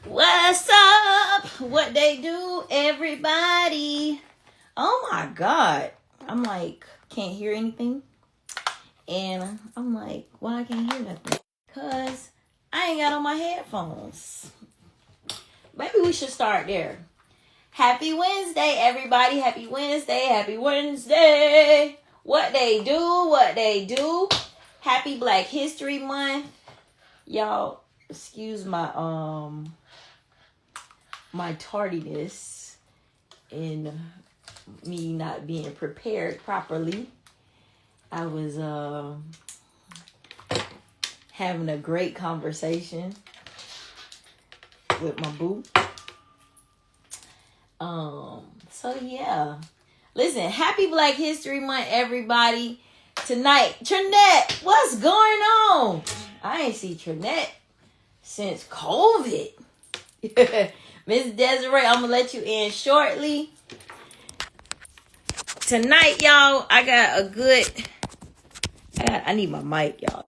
What's up? What they do, everybody? Oh my God. I'm like, can't hear anything. And I'm like, why I can't hear nothing? Because I ain't got on my headphones. Maybe we should start there. Happy Wednesday, everybody. Happy Wednesday. Happy Wednesday. What they do. Happy Black History Month. Y'all, excuse my my tardiness and me not being prepared properly. I was having a great conversation with my boo. So yeah. Listen, happy Black History Month, everybody. Tonight, Trinette, what's going on? I ain't see Trinette since COVID. Miss Desiree, I'm gonna let you in shortly. Tonight, y'all, I got a good. I need my mic, y'all.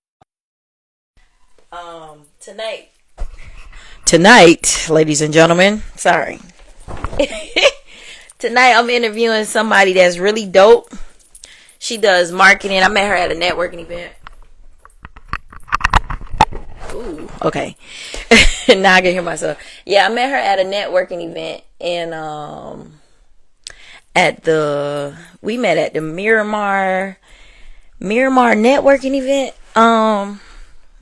Tonight, ladies and gentlemen, sorry. Tonight, I'm interviewing somebody that's really dope. She does marketing. I met her at a networking event. Ooh, okay. Now I can hear myself. Yeah, I met her at a networking event, and we met at the Miramar networking event.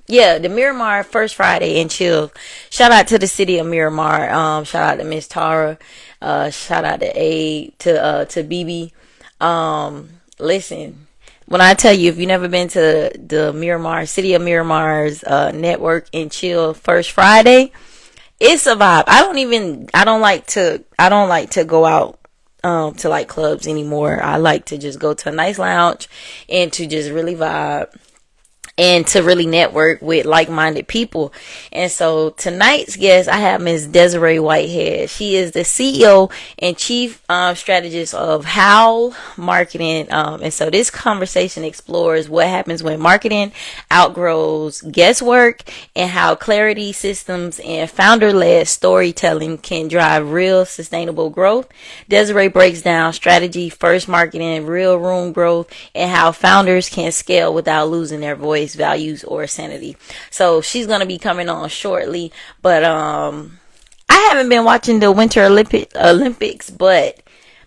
Yeah, the Miramar First Friday and Chill. Shout out to the city of Miramar. Shout out to Miss Tara. Shout out to to BB. Listen, when I tell you, if you've never been to the Miramar, city of Miramar's network and chill First Friday, it's a vibe. I don't like to go out to like clubs anymore. I like to just go to a nice lounge and to just really vibe and to really network with like-minded people. And so tonight's guest, I have Miss Desiree Whitehead. She is the CEO and Chief Strategist of Howl Marketing. And so this conversation explores what happens when marketing outgrows guesswork and how clarity systems and founder-led storytelling can drive real sustainable growth. Desiree breaks down strategy, first marketing, real room growth, and how founders can scale without losing their voice, values, or sanity. So she's gonna be coming on shortly, but I haven't been watching the Winter Olympics, but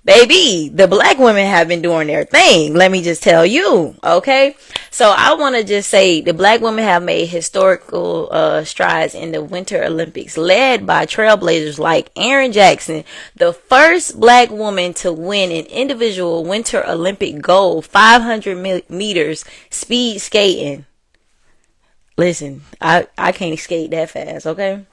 baby, the black women have been doing their thing. Let me just tell you, okay? So I want to just say the black women have made historical strides in the Winter Olympics, led by trailblazers like Erin Jackson, the first black woman to win an individual Winter Olympic gold, 500 meters speed skating. Listen, I can't skate that fast, okay?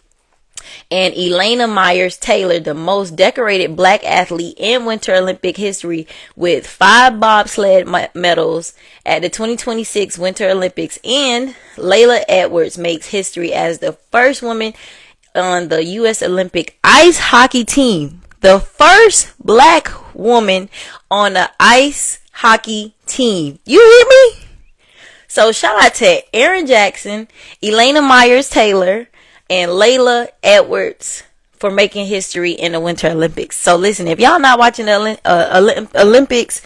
And Elena Myers-Taylor, the most decorated black athlete in Winter Olympic history, with 5 bobsled medals at the 2026 Winter Olympics. And Layla Edwards makes history as the first woman on the U.S. Olympic ice hockey team. The first black woman on the ice hockey team. You hear me? So shout out to Erin Jackson, Elena Myers-Taylor, and Layla Edwards for making history in the Winter Olympics. So listen, if y'all not watching the Olympics,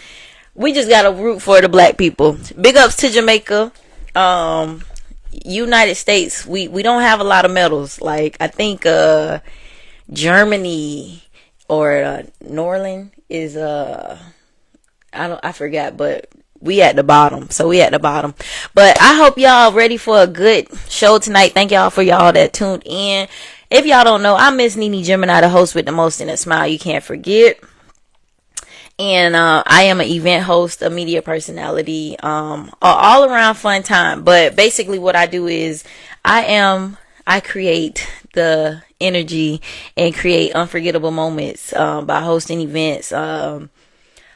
we just gotta root for the black people. Big ups to Jamaica. United States, we don't have a lot of medals. Like I think Germany or Norland is I forgot, but we at the bottom. So we at the bottom. But I hope y'all ready for a good show tonight. Thank y'all for y'all that tuned in. If y'all don't know, I'm Miss Nene Gemini, the host with the most in a smile you can't forget. And I am an event host, a media personality, all around fun time. But basically what I do is I create the energy and create unforgettable moments by hosting events,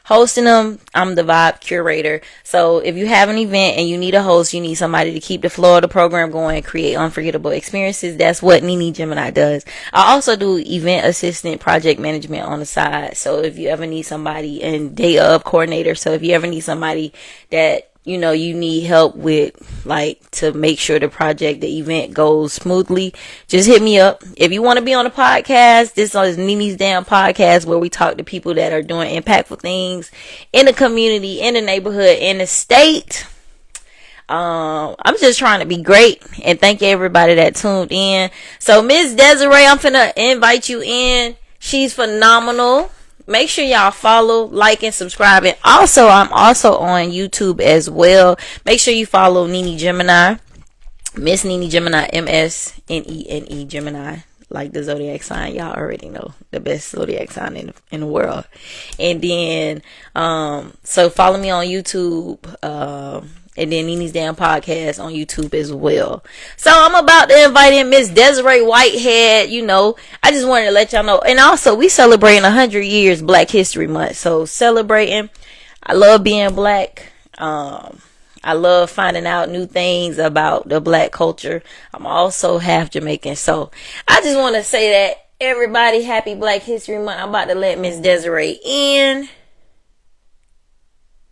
hosting them. I'm the vibe curator. So if you have an event and you need a host, you need somebody to keep the flow of the program going, create unforgettable experiences. That's what Nene Gemini does. I also do event assistant, project management on the side. So if you ever need somebody, and day of coordinator. So if you ever need somebody that you need help with, like, to make sure the event goes smoothly, just hit me up. If you want to be on the podcast, this is Nene's Damn Podcast, where we talk to people that are doing impactful things in the community, in the neighborhood, in the state. I'm just trying to be great, and thank everybody that tuned in. So Miss Desiree, I'm finna invite you in. She's phenomenal. Make sure y'all follow, like, and subscribe. And also, I'm also on YouTube as well. Make sure you follow Nene Gemini, Miss Nene Gemini, MSNENE Gemini, like the zodiac sign. Y'all already know the best zodiac sign in the world. And then, so follow me on YouTube. And then Nene's Damn Podcast on YouTube as well. So I'm about to invite in Miss Desiree Whitehead. I just wanted to let y'all know. And also, we celebrating 100 years Black History Month. So celebrating. I love being Black. I love finding out new things about the Black culture. I'm also half Jamaican. So I just want to say that everybody, happy Black History Month. I'm about to let Miss Desiree in.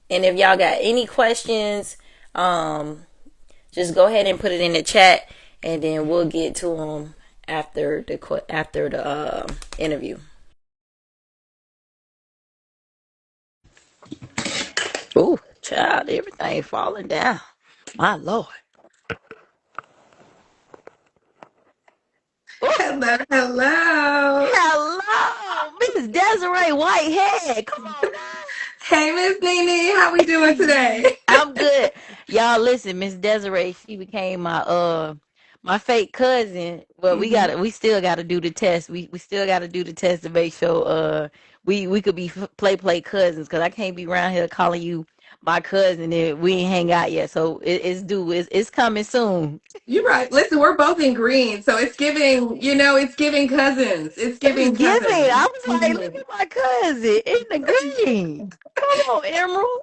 And if y'all got any questions, just go ahead and put it in the chat, and then we'll get to them after the interview. Ooh, child, everything falling down. My Lord. Hello, hello. Hello, Miss Desiree Whitehead. Come on now. Hey, Miss Nene, how we doing today? I'm good. Y'all listen, Miss Desiree, she became my fake cousin, but we Mhm. still gotta do the test. We still gotta do the test to make sure we could be play cousins, because I can't be around here calling you my cousin and we ain't hang out yet. So it's due. It's coming soon. You're right. Listen, we're both in green, so it's giving cousins. It's It's giving giving. I cousins. was like, look at my cousin in the green. Come on, Emerald.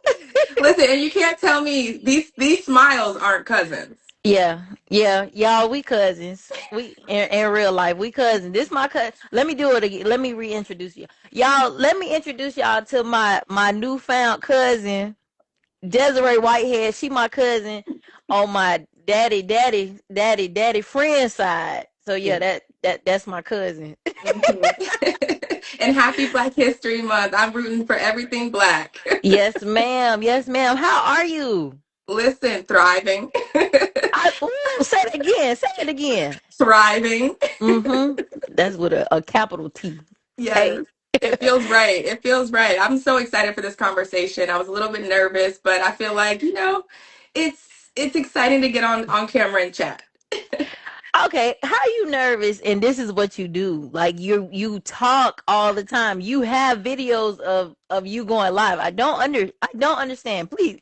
Listen, and you can't tell me these smiles aren't cousins. Yeah, yeah, y'all, we cousins. We in real life, we cousins. This my cousin. Let me do it again. Let me reintroduce you, y'all. Let me introduce y'all to my newfound cousin, Desiree Whitehead. She my cousin on my daddy friend side. So yeah, Yeah. that's my cousin. Mhm. And happy Black History Month. I'm rooting for everything Black. Yes, ma'am. Yes, ma'am. How are you? Listen, thriving. Say it again. Say it again. Thriving. Mm-hmm. That's with a capital T. Okay. Yes, it feels right. It feels right. I'm so excited for this conversation. I was a little bit nervous, but I feel like, it's exciting to get on camera and chat. Okay, how you nervous and this is what you do? Like you talk all the time. You have videos of you going live. I don't understand. Please.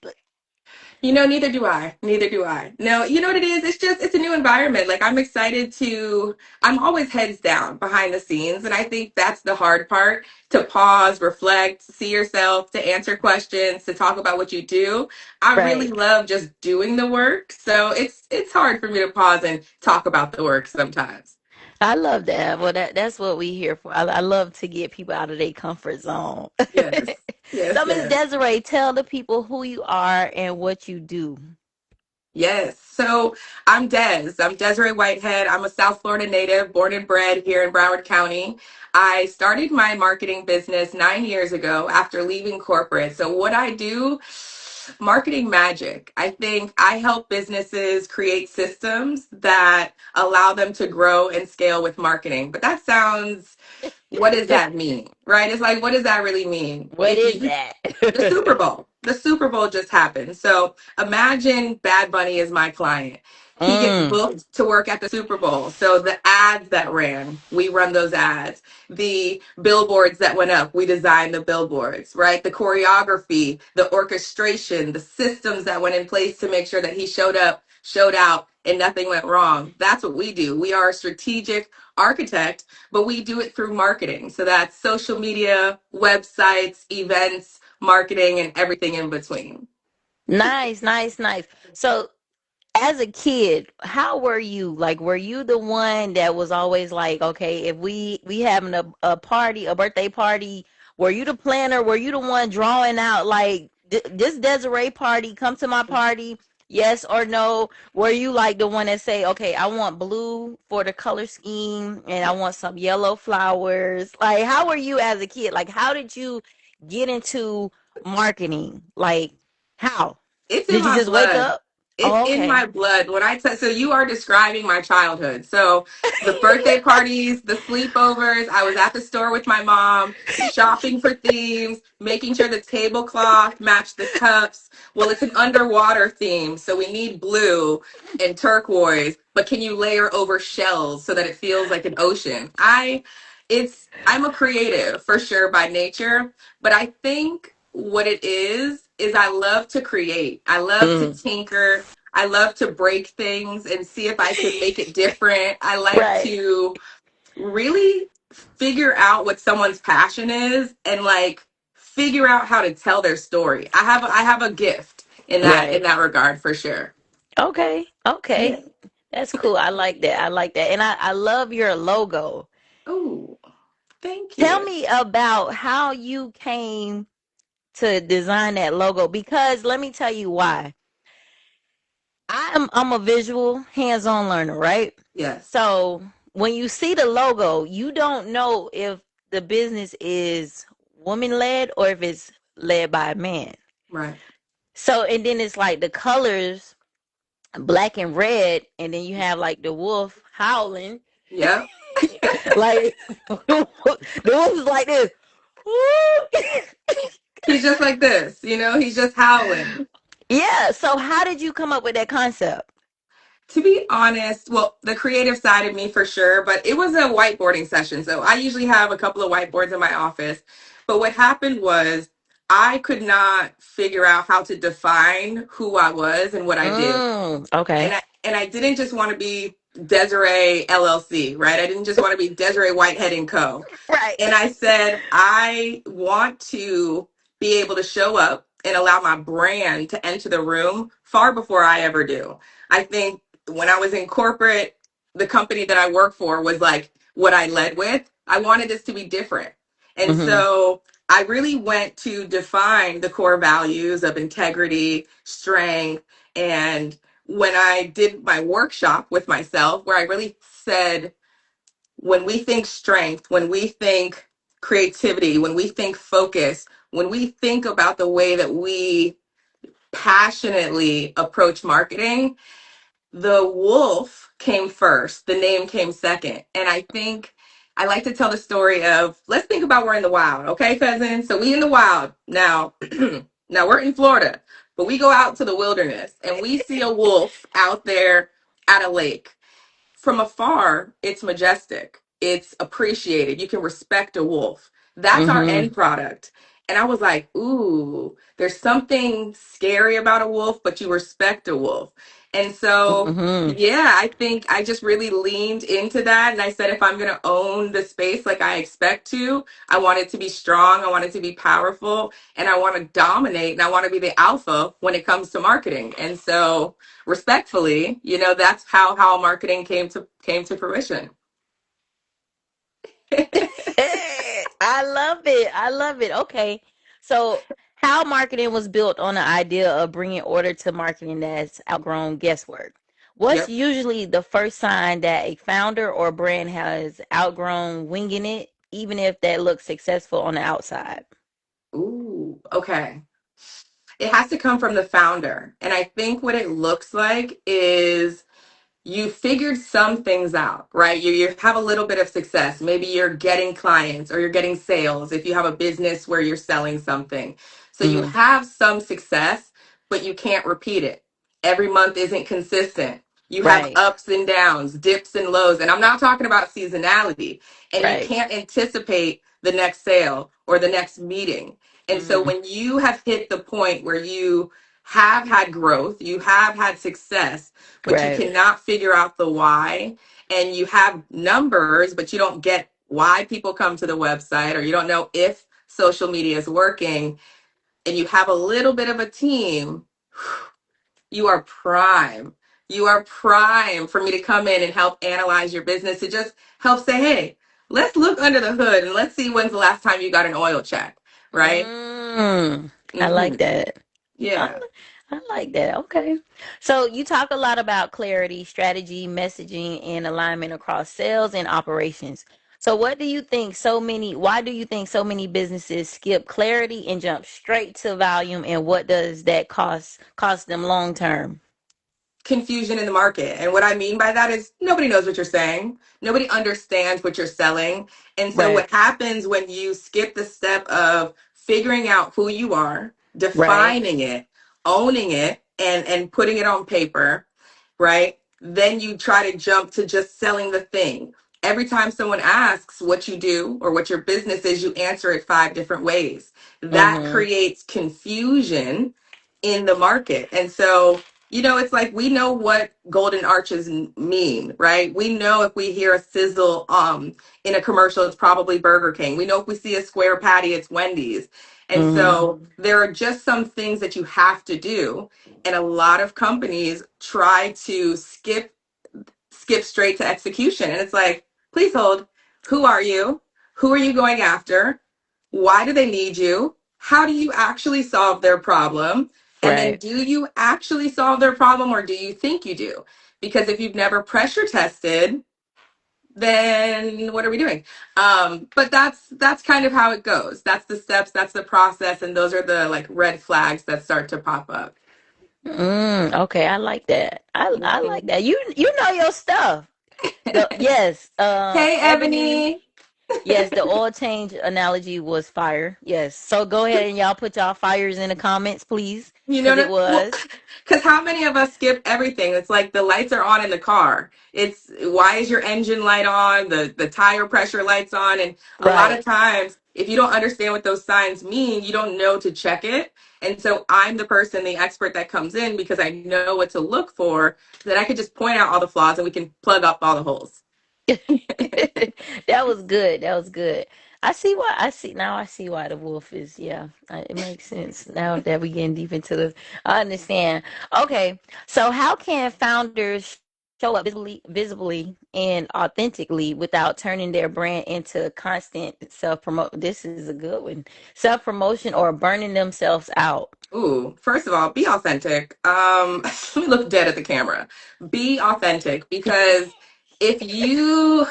Neither do I. Neither do I. No, you know what it is? It's a new environment. Like I'm always heads down behind the scenes. And I think that's the hard part, to pause, reflect, see yourself, to answer questions, to talk about what you do. I really Right. love just doing the work. So it's hard for me to pause and talk about the work sometimes. I love that. Well, that's what we here for. I love to get people out of their comfort zone. Yes. Yes, So Miss yes. Desiree, tell the people who you are and what you do. Yes. So I'm Des. I'm Desiree Whitehead. I'm a South Florida native, born and bred here in Broward County. I started my marketing business 9 years ago after leaving corporate. So what I do, marketing magic. I think I help businesses create systems that allow them to grow and scale with marketing. But that sounds, what does that mean? Right? It's like, what does that really mean? What If is you The that? Super Bowl. The Super Bowl just happened. So imagine Bad Bunny is my client. He gets Mm. booked to work at the Super Bowl. So the ads that ran, we run those ads. The billboards that went up, we designed the billboards, right? The choreography, the orchestration, the systems that went in place to make sure that he showed up, showed out, and nothing went wrong. That's what we do. We are a strategic architect, but we do it through marketing. So that's social media, websites, events, marketing, and everything in between. Nice, nice, nice. So as a kid, how were you? Like, were you the one that was always like, okay, if we having a party, a birthday party, were you the planner? Were you the one drawing out like this Desiree party, come to my party, yes or no? Were you like the one that say, okay, I want blue for the color scheme and I want some yellow flowers? Like, how were you as a kid? Like, how did you get into marketing? Like, how? It's in Did you my just wake blood. up? It's Oh, in okay. my blood. When I tell, so you are describing my childhood. So the birthday parties, the sleepovers, I was at the store with my mom, shopping for themes, making sure the tablecloth matched the cups. Well, it's an underwater theme, so we need blue and turquoise, but can you layer over shells so that it feels like an ocean? I'm a creative for sure by nature, but I think what it is I love to create. I love to Mm. tinker. I love to break things and see if I can make it different. I like Right, to really figure out what someone's passion is and like figure out how to tell their story. I have a gift in right. that regard for sure. Okay, Yeah. okay. That's cool. I like that. I like that. And I love your logo. Oh, thank Tell you. me about how you came to design that logo because let me tell you why. I'm a visual hands-on learner, right? Yes. So when you see the logo, you don't know if the business is woman led or if it's led by a man. Right. So and then it's like the colors black and red, and then you have like the wolf howling, Yep. like the wolf is like this. He's just like this, he's just howling. Yeah. So how did you come up with that concept? To be honest, well, the creative side of me for sure, but it was a whiteboarding session. So I usually have a couple of whiteboards in my office. But what happened was I could not figure out how to define who I was and what I did. Okay. And I didn't just want to be Desiree LLC, right? I didn't just want to be Desiree Whitehead and Co. Right. And I said, I want to be able to show up and allow my brand to enter the room far before I ever do. I think when I was in corporate, the company that I work for was like what I led with. I wanted this to be different. And Mm-hmm. so I really went to define the core values of integrity, strength, and when I did my workshop with myself, where I really said, when we think strength, when we think creativity, when we think focus, when we think about the way that we passionately approach marketing, the wolf came first, the name came second. And I think I like to tell the story of, let's think about we're in the wild, okay, cousin? So we in the wild now. Now we're in Florida, but we go out to the wilderness and we see a wolf out there at a lake. From afar, it's majestic. It's appreciated. You can respect a wolf. That's our Mm-hmm. end product. And I was like, ooh, there's something scary about a wolf, but you respect a wolf. And so, Mm-hmm. yeah, I think I just really leaned into that. And I said, if I'm going to own the space like I expect to, I want it to be strong. I want it to be powerful. And I want to dominate. And I want to be the alpha when it comes to marketing. And so, respectfully, that's how marketing came to fruition. I love it. I love it. Okay. So, how marketing was built on the idea of bringing order to marketing that's outgrown guesswork. What's Yep. usually the first sign that a founder or brand has outgrown winging it, even if that looks successful on the outside? Ooh, okay. It has to come from the founder. And I think what it looks like is you figured some things out, right? You have a little bit of success. Maybe you're getting clients or you're getting sales if you have a business where you're selling something. So you Mm-hmm. have some success, but you can't repeat it. Every month isn't consistent. You have Right. ups and downs, dips and lows. And I'm not talking about seasonality. And you Right. can't anticipate the next sale or the next meeting. And so Mm-hmm. when you have hit the point where you have had growth, you have had success, but you Right. cannot figure out the why, and you have numbers but you don't get why people come to the website, or you don't know if social media is working, and you have a little bit of a team, you are prime. You are prime for me to come in and help analyze your business, to just help say, hey, let's look under the hood and let's see when's the last time you got an oil check, right? Mm. I like Hmm. that. I, Yeah. I like that. Okay. So you talk a lot about clarity, strategy, messaging, and alignment across sales and operations. So why do you think so many businesses skip clarity and jump straight to volume, and what does that cost them long term? Confusion in the market. And what I mean by that is nobody knows what you're saying. Nobody understands what you're selling. And so Right. what happens when you skip the step of figuring out who you are, Right. defining it, owning it, and putting it on paper, right? Then you try to jump to just selling the thing. Every time someone asks what you do or what your business is, you answer it five different ways. That Mm-hmm. creates confusion in the market. And so it's like we know what golden arches mean, right? We know if we hear a sizzle in a commercial, it's probably Burger King. We know if we see a square patty, it's Wendy's. And Mm-hmm. so there are just some things that you have to do. And a lot of companies try to skip straight to execution. And it's like, please hold. Who are you? Who are you going after? Why do they need you? How do you actually solve their problem? And then Right. do you actually solve their problem or do you think you do? Because if you've never pressure tested, then what are we doing? But that's kind of how it goes. That's the steps, that's the process, and those are the like red flags that start to pop up. Okay, I like that. I like Mhm. that. You know your stuff. The yes, Hey, Ebony. Ebony. Yes, the oil change analogy was fire. Yes. So go ahead and y'all put y'all fires in the comments, please, You know because it what? Well, was. because how many of us skip everything? It's like the lights are on in the car. It's why is your engine light on? The tire pressure lights on, and a lot of Right. times, if you don't understand what those signs mean, you don't know to check it. And so I'm the person, the expert that comes in because I know what to look for. So that I could just point out all the flaws and we can plug up all the holes. That was good. That was good. I see why the wolf is, yeah, it makes sense now that we getting deep into this. I understand. Okay. So how can founders show up visibly and authentically without turning their brand into constant self-promote? This is a good one. Self-promotion or burning themselves out. Ooh, first of all, be authentic. Let me look dead at the camera. Be authentic because if you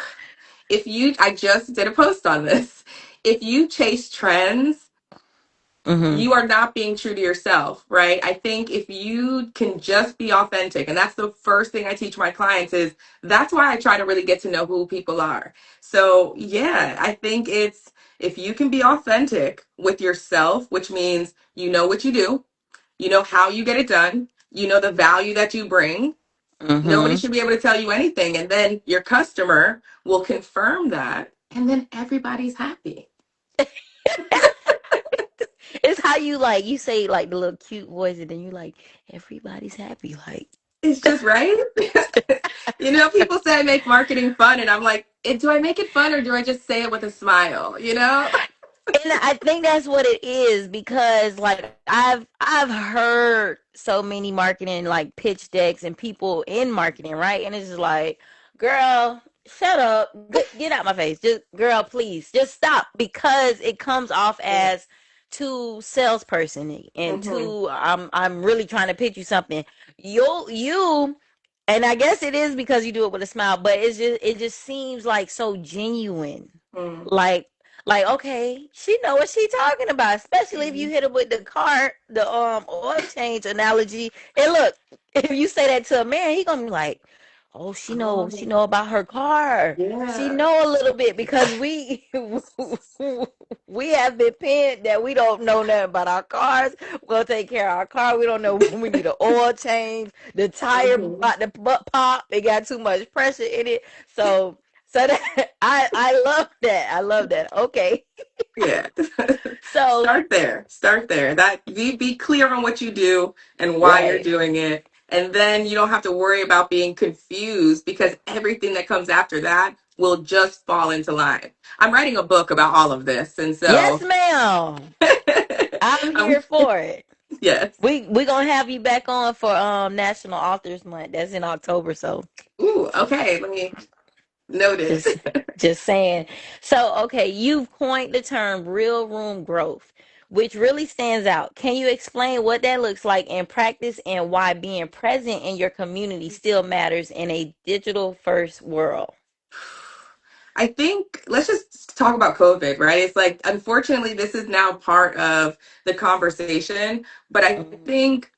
I just did a post on this. If you chase trends, Mm-hmm. you are not being true to yourself, right? I think if you can just be authentic, and that's the first thing I teach my clients is that's why I try to really get to know who people are. So, yeah, I think it's if you can be authentic with yourself, which means you know what you do, you know how you get it done, you know the value that you bring, nobody Mm-hmm. should be able to tell you anything. And then your customer will confirm that. And then everybody's happy. It's how you like you say like the little cute voice and then you like everybody's happy like It's just right. People say I make marketing fun, and I'm like, do I make it fun or do I just say it with a smile? and I think that's what it is because like I've heard so many marketing like pitch decks and people in marketing, right? And it's just like, girl, shut up. Get out my face. Just girl, please. Just stop because it comes off Yeah. as too salesperson and Hmm. too I'm really trying to pitch you something. You and I guess it is because you do it with a smile, but it just seems like so genuine. Hmm. Like okay, she know what she talking about, especially if you hit her with the oil change analogy. And look, if you say that to a man, he gonna be like, "Oh, she Oh, know about her car. She yeah. know a little bit because we we have been pinned that we don't know nothing about our cars. We'll take care of our car. We don't know when we need an oil change. The tire Hmm. about to pop. It got too much pressure in it. So that I love that. I love that. Okay. Yeah. So Start there. Start there. That be clear on what you do and why you're right. doing it. And then you don't have to worry about being confused because everything that comes after that will just fall into line. I'm writing a book about all of this. And Yes, so ma'am. I'm um, here for it. yes. We gonna have you back on for National Authors Month. That's in October, so Ooh, okay. Let me note it. just just saying. So okay, you've coined the term real room growth. which really stands out. Can you explain what that looks like in practice and why being present in your community still matters in a digital first world? I think let's just talk about COVID, right? It's like, unfortunately, this is now part of the conversation, but I Mhm. think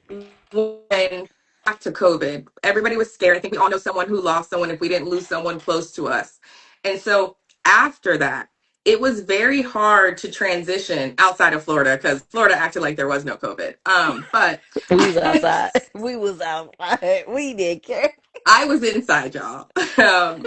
when back to COVID, everybody was scared. I think we all know someone who lost someone if we didn't lose someone close to us. And so after that, it was very hard to transition outside of Florida because Florida acted like there was no COVID. But We was outside. We was outside. We didn't care. I was inside, y'all,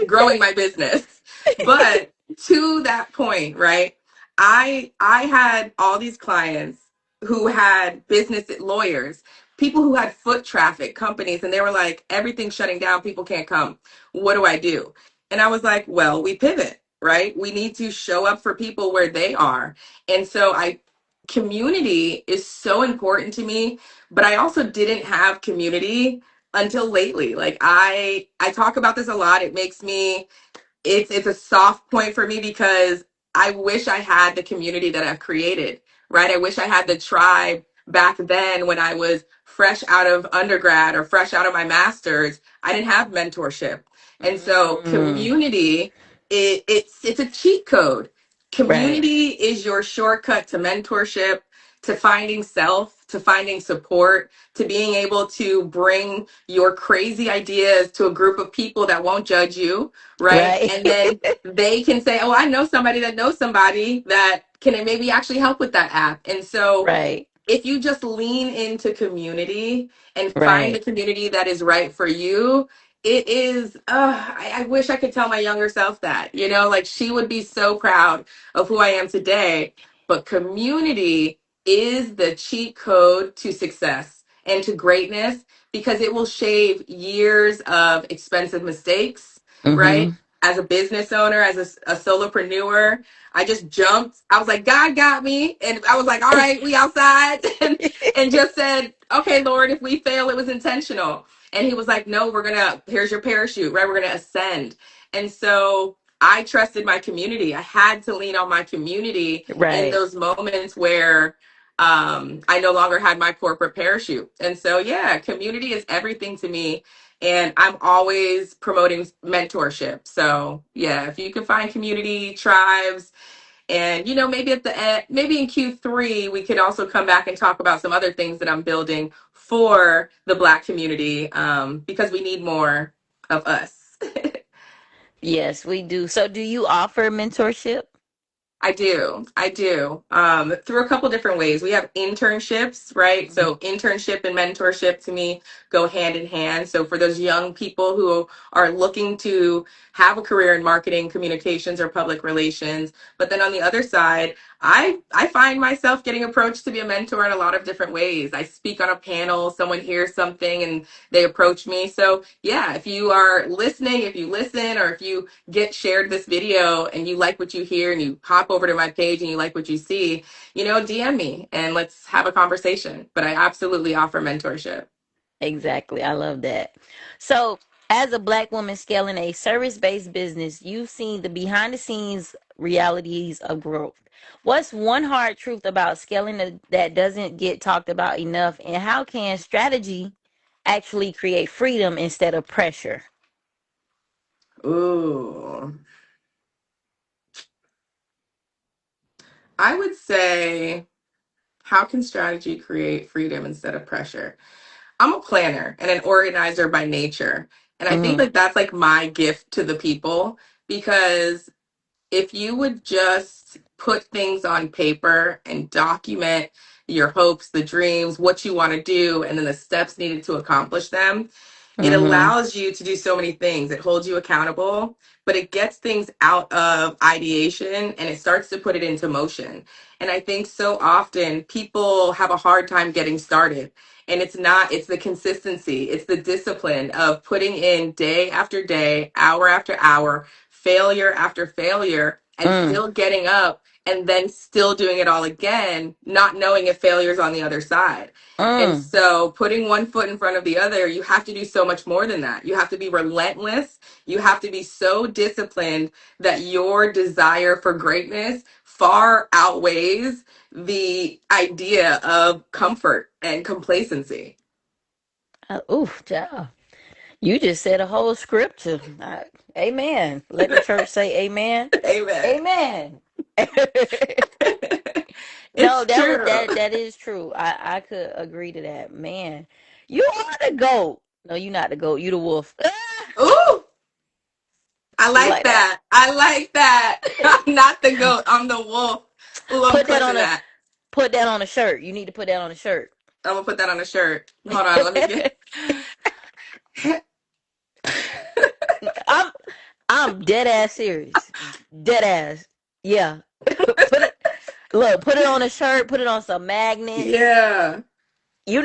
growing my business. But to that point, right? I had all these clients who had business lawyers, people who had foot traffic companies, and they were like, everything's shutting down, people can't come. What do I do? And I was like, well, we pivot, right? We need to show up for people where they are. And so I community is so important to me, but I also didn't have community until lately. Like I talk about this a lot. It makes me it's a soft point for me because I wish I had the community that I've created, right? I wish I had the tribe back then when I was fresh out of undergrad or fresh out of my master's. I didn't have mentorship. And so Mm, community it's a cheat code. right, Community is your shortcut to mentorship, to finding self, to finding support, to being able to bring your crazy ideas to a group of people that won't judge you, right? right, And then they can say, oh, I know somebody that knows somebody that can maybe actually help with that app. And so right, if you just lean into community and find the right. community that is right for you, it is, I wish I could tell my younger self that, like she would be so proud of who I am today. But community is the cheat code to success and to greatness because it will shave years of expensive mistakes, right? Mm-hmm. As a business owner, as a solopreneur, I just jumped. I was like, God got me. And I was like, all right, we outside. And just said, okay, Lord, if we fail, it was intentional. And he was like, no, here's your parachute, right? We're going to ascend. And so I trusted my community. I had to lean on my community in Right. those moments where I no longer had my corporate parachute. And so, yeah, community is everything to me. And I'm always promoting mentorship. So, yeah, if you can find community, tribes, and maybe at the end, maybe in Q3, we could also come back and talk about some other things that I'm building for the Black community because we need more of us. Yes, we do. So, do you offer mentorship? I do. I do. Through a couple different ways. We have internships, right? Mhm. So internship and mentorship to me go hand in hand. So for those young people who are looking to have a career in marketing, communications, or public relations, but then on the other side, I find myself getting approached to be a mentor in a lot of different ways. I speak on a panel, someone hears something and they approach me. So yeah, if you are listening, if you listen, or if you get shared this video and you like what you hear and you hop over to my page and you like what you see, DM me and let's have a conversation. But I absolutely offer mentorship. Exactly. I love that. So, as a Black woman scaling a service based business, you've seen the behind the scenes realities of growth. What's one hard truth about scaling that doesn't get talked about enough? And how can strategy actually create freedom instead of pressure? Ooh, I would say, how can strategy create freedom instead of pressure? I'm a planner and an organizer by nature. And I think Mm-hmm. that that's like my gift to the people because if you would just put things on paper and document your hopes, the dreams, what you want to do, and then the steps needed to accomplish them, it Mm-hmm. allows you to do so many things. It holds you accountable, but it gets things out of ideation and it starts to put it into motion. And I think so often people have a hard time getting started. And it's the consistency, it's the discipline of putting in day after day, hour after hour, failure after failure, and Mm. still getting up and then still doing it all again, not knowing if failure's on the other side. And Mm. so putting one foot in front of the other, you have to do so much more than that. You have to be relentless. You have to be so disciplined that your desire for greatness far outweighs the idea of comfort and complacency. Oof, child. You just said a whole scripture. Amen. Let the church say amen. Amen. Amen. No, It's that was true. that is true. I could agree to that. Man, you are the goat. No, you not the goat. You the wolf. Ooh, I You like like that? that. I like that. I'm not the goat. I'm the wolf. Ooh, I'm Put that clipping on a that. put that on a shirt. You need to put that on a shirt. I'm gonna put that on a shirt. Hold on, let me get. I'm I'm dead ass serious. Dead ass. Yeah. Put it look, put it on a shirt, put it on some magnets. Yeah, You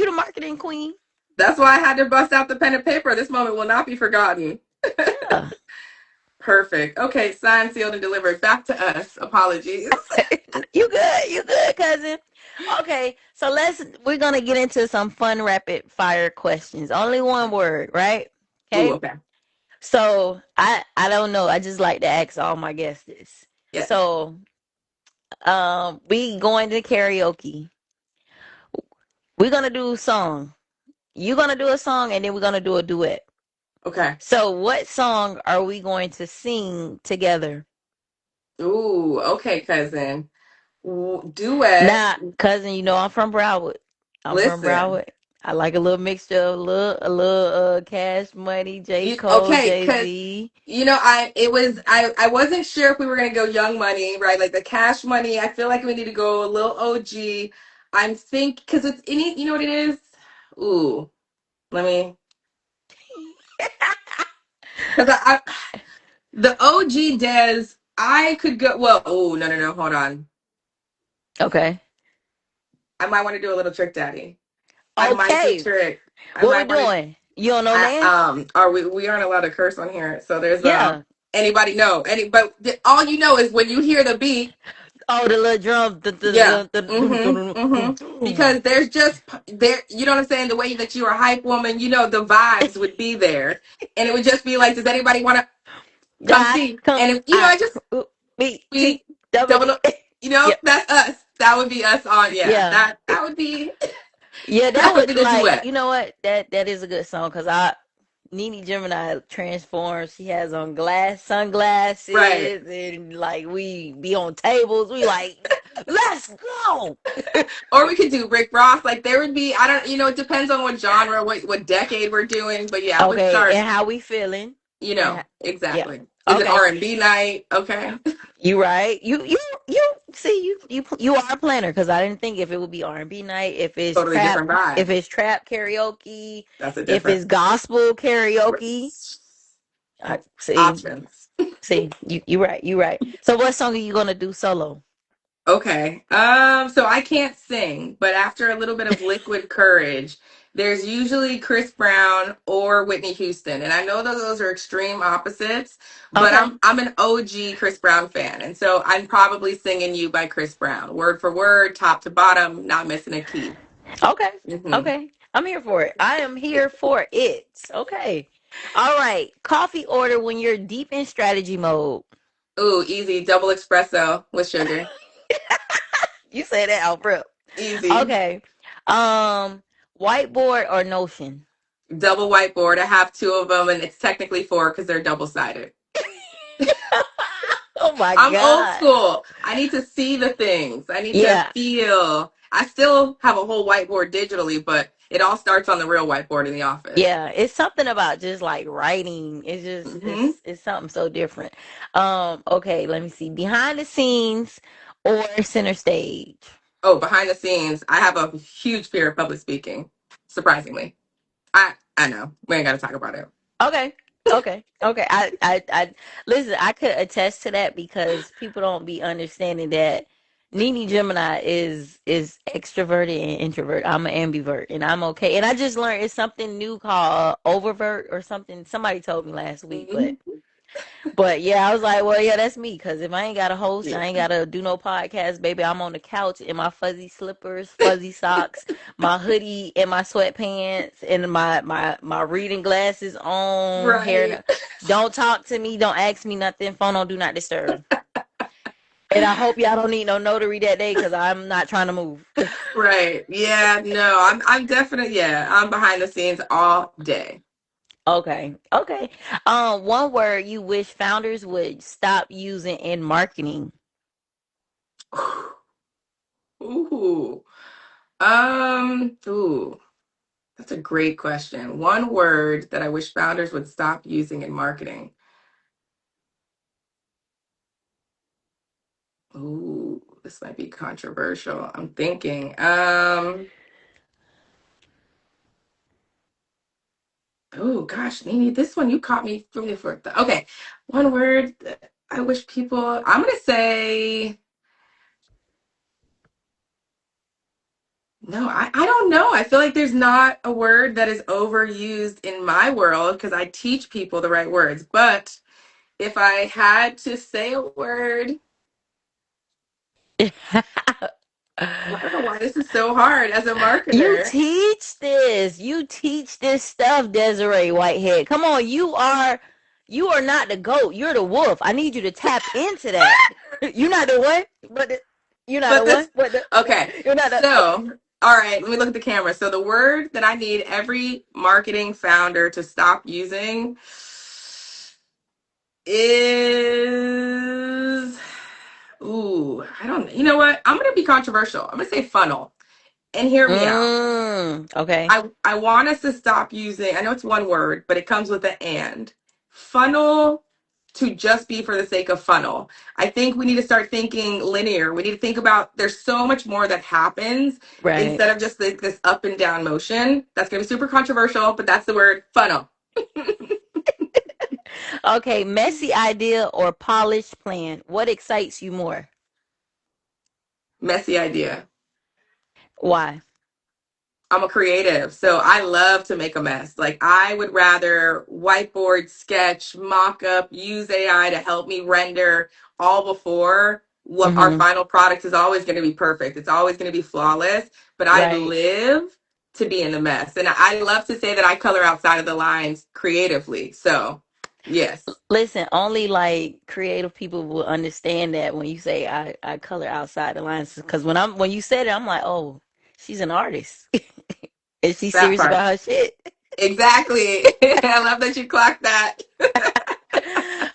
the marketing queen. that's why I had to bust out the pen and paper. This moment will not be forgotten. Yeah. Perfect. Okay, signed, sealed, and delivered. Back to us. Apologies. You good, cousin. Okay, so we're gonna get into some fun rapid fire questions. Only one word, right? Ooh, Okay. okay. So I don't know. I just like to ask all my guests this. Yes. So we going to karaoke. We're gonna do a song. You're gonna do a song and then we're gonna do a duet. Okay. So what song are we going to sing together? Ooh, okay, cousin. Duet. Now, cousin, you know I'm from Broward. I'm from Listen. Broward. I like a little mixture of a little Cash Money, J. You Cole, okay? Jay Because Z. I wasn't sure if we were gonna go Young Money, right? Like the Cash Money. I feel like we need to go a little OG. I'm think because it's any. You know what it is? Ooh, let me. Because the OG Des. I could go. Well, oh no no no. Hold on. Okay. I might want to do a little Trick Daddy. I might do Okay. Trick. I What we might want to. doing? You don't know Nan? Are we aren't allowed to curse on here. So there's Yeah. anybody know any but all you know is when you hear the beat. Oh, the little drum. Yeah. Mm-hmm. Mm-hmm. Because there's just there, you know what I'm saying? The way that you're a hype woman, you know, the vibes would be there. And it would just be like, does anybody want to come I see? come. And if, you know, I I just B be T double double D. up, you know, Yeah. that's us. That would be us on, yeah. Yeah. That would be Yeah. That that would would be the like. duet. You know what? That is a good song because I Nene Gemini transforms. She has on Right. sunglasses and like we be on tables. We like, let's go. Or we could do Rick Ross. Like there would be, I don't, you know, it depends on what genre, what decade we're doing. But yeah, I would Okay, start, and how we feeling? you And know, yeah, exactly. Is it okay. R&B night? Okay. You right. You see you are a planner because I didn't think if it would be R&B night, Totally different if vibe. it's trap karaoke, That's a if different it's gospel karaoke. I options. see you right. So what song are you gonna do solo? Okay. So I can't sing, but after a little bit of liquid courage, there's usually Chris Brown or Whitney Houston. And I know that those are extreme opposites, but Okay. I'm an OG Chris Brown fan. And so I'm probably singing You by Chris Brown, word for word, top to bottom, not missing a key. Okay. Hmm. Okay. I'm here for it. I am here for it. Okay. All right. Coffee order when you're deep in strategy mode. Ooh, easy, double espresso with sugar. You say that out, bro. Easy. Okay. Um, whiteboard or Notion? Double whiteboard. I have two of them, and it's technically four because they're double sided. Oh my I'm old God. school. I need to see the things. I need to Yeah. feel. I still have a whole whiteboard digitally, but it all starts on the real whiteboard in the office. Yeah. It's something about just like writing. It's just Hmm. it's something so different. Okay, let me see. Behind the scenes or center stage. Oh, behind the scenes, I have a huge fear of public speaking. Surprisingly, I know we ain't got to talk about it. Okay. Okay. I listen, I could attest to that because people don't be understanding that Nene Gemini is extroverted and introvert. I'm an ambivert and I'm okay. And I just learned it's something new called oververt or something. Somebody told me last week, but Mhm. But yeah, I was like, well, yeah, that's me. Because if I ain't got a host, Yeah. I ain't got to do no podcast, baby. I'm on the couch in my fuzzy slippers, fuzzy socks, my hoodie, and my sweatpants, and my reading glasses on. Right. Don't talk to me. Don't ask me nothing. Phone on do not disturb. And I hope y'all don't need no notary that day because I'm not trying to move. Right. Yeah, no, I'm definitely, yeah, I'm behind the scenes all day. Okay. Okay. One word you wish founders would stop using in marketing. Ooh. Ooh, that's a great question. One word that I wish founders would stop using in marketing. Ooh, this might be controversial. I'm thinking. Oh gosh, Nene, this one you caught me really for okay. One word that I wish people. I'm gonna say no. I don't know. I feel like there's not a word that is overused in my world because I teach people the right words. But if I had to say a word, I don't know why this is so hard as a You marketer. teach this. You teach this stuff, Desiree Whitehead. Come on, you are not the goat. You're the wolf. I need you to tap into that. You're not the what? You're not the But what? this, What the okay. you're not the okay. So, all right, let me look at the camera. So, the word that I need every marketing founder to stop using is, ooh, I don't, you know what? I'm going to be controversial. I'm going to say funnel. And hear me out. Okay. I want us to stop using, I know it's one word, but it comes with an and. Funnel to just be for the sake of funnel. I think we need to start thinking linear. We need to think about there's so much more that happens Right. instead of just like this up and down motion. That's going to be super controversial, but that's the word funnel. Okay, messy idea or polished plan. What excites you more? Messy idea. Why? I'm a creative, so I love to make a mess. Like I would rather whiteboard, sketch, mock up, use AI to help me render all before what our Mm-hmm. final product is always going to be perfect. It's always going to be flawless, but I Right. live to be in the mess. And I love to say that I color outside of the lines creatively. So, yes, Listen, only like creative people will understand that when you say I color outside the lines. Because when you said it, I'm like, oh, she's an artist. Is she that serious part. about her shit? Exactly. I love that you clocked that.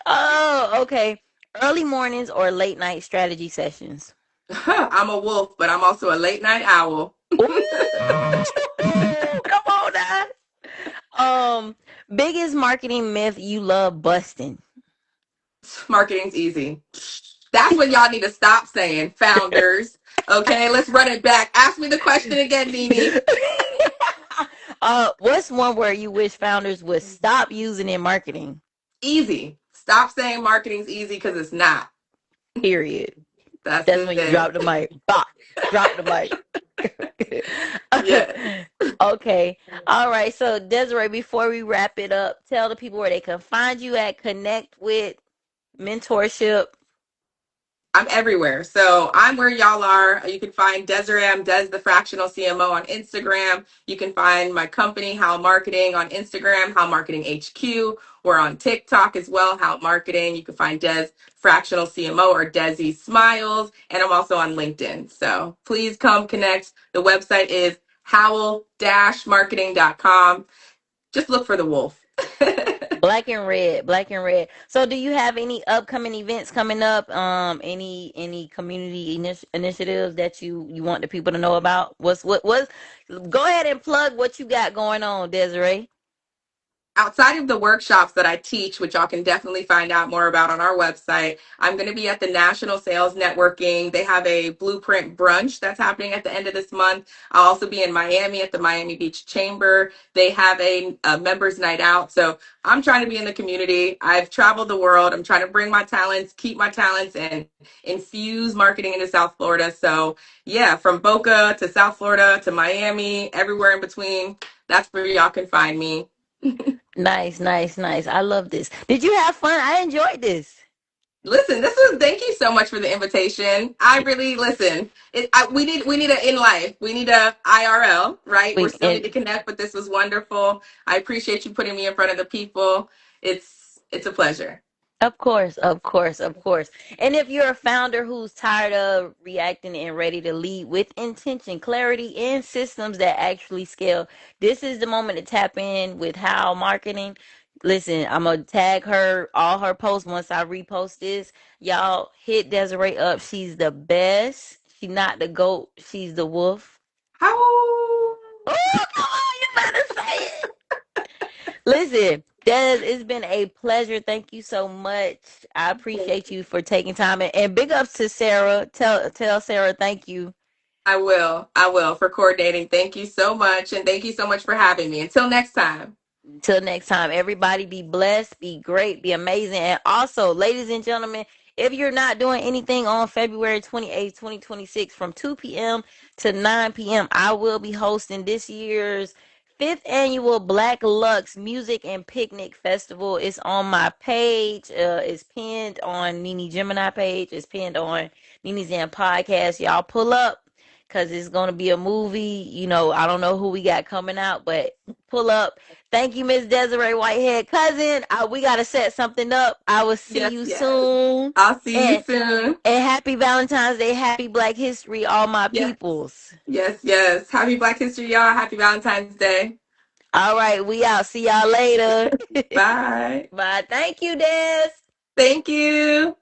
Oh, okay. Early mornings or late night strategy sessions. I'm a wolf, but I'm also a late night owl. Ooh, come on now. Um, biggest marketing myth you love busting. Marketing's easy. That's what y'all need to stop saying, founders. Okay, let's run it back. Ask me the question again, Nene. What's one word you wish founders would stop using in marketing? Easy. Stop saying marketing's easy because it's not. Period. That's That's when you it. drop the mic. Bop. Drop the mic. Yes. Okay. All right. So Desiree, before we wrap it up, tell the people where they can find you at, connect with, mentorship. I'm everywhere. So I'm where y'all are. You can find Desiree. I'm Des the Fractional CMO on Instagram. You can find my company, How Marketing, on Instagram, How Marketing HQ. We're on TikTok as well, How Marketing. You can find Des Fractional CMO or Desi Smiles. And I'm also on LinkedIn. So please come connect. The website is howl-marketing.com. Just look for the wolf. Black and red, black and red. So, do you have any upcoming events coming up? Any community initiatives that you want the people to know about? What? Go ahead and plug what you got going on, Desiree. Outside of the workshops that I teach, which y'all can definitely find out more about on our website, I'm going to be at the National Sales Networking. They have a blueprint brunch that's happening at the end of this month. I'll also be in Miami at the Miami Beach Chamber. They have a members night out. So I'm trying to be in the community. I've traveled the world. I'm trying to bring my talents, keep my talents, and infuse marketing into South Florida. So yeah, from Boca to South Florida to Miami, everywhere in between. That's where y'all can find me. Nice, nice, nice. I love this. Did you have fun? I enjoyed this. Listen, this was thank you so much for the invitation. I really listen. We need a in life. We need a IRL, right? We're still need to And connect, but this was wonderful. I appreciate you putting me in front of the people. It's a pleasure. of course, of course, of course. And if you're a founder who's tired of reacting and ready to lead with intention, clarity, and systems that actually scale, this is the moment to tap in with How Marketing. Listen, I'm gonna tag her all her posts once I repost this. Y'all hit Desiree up. She's the best. She's not the goat. She's the wolf. How Oh, come on, you better say it. Listen, Des, it's been a pleasure. Thank you so much. I appreciate you for taking time, and big ups to Sarah. Tell Sarah thank you. I will. I will for coordinating. Thank you so much. And thank you so much for having me. Until next time. Until next time, everybody be blessed, be great, be amazing. And also, ladies and gentlemen, if you're not doing anything on February 28th, 2026 from 2 p.m. to 9 p.m., I will be hosting this year's fifth annual Black Lux Music and Picnic Festival. It's on my page. It's pinned on Nene Gemini page. It's pinned on Nene's Damn Podcast. Y'all pull up because it's going to be a movie. You know, I don't know who we got coming out, but pull up. Thank you, Miss Desiree Whitehead. Cousin, we got to set something up. I will see Yes, you yes. soon. I'll see you And, soon. and happy Valentine's Day. Happy Black History, all my Yes. peoples. Yes, yes. Happy Black History, y'all. Happy Valentine's Day. All right, we out. See y'all later. Bye. Bye. Thank you, Des. Thank you.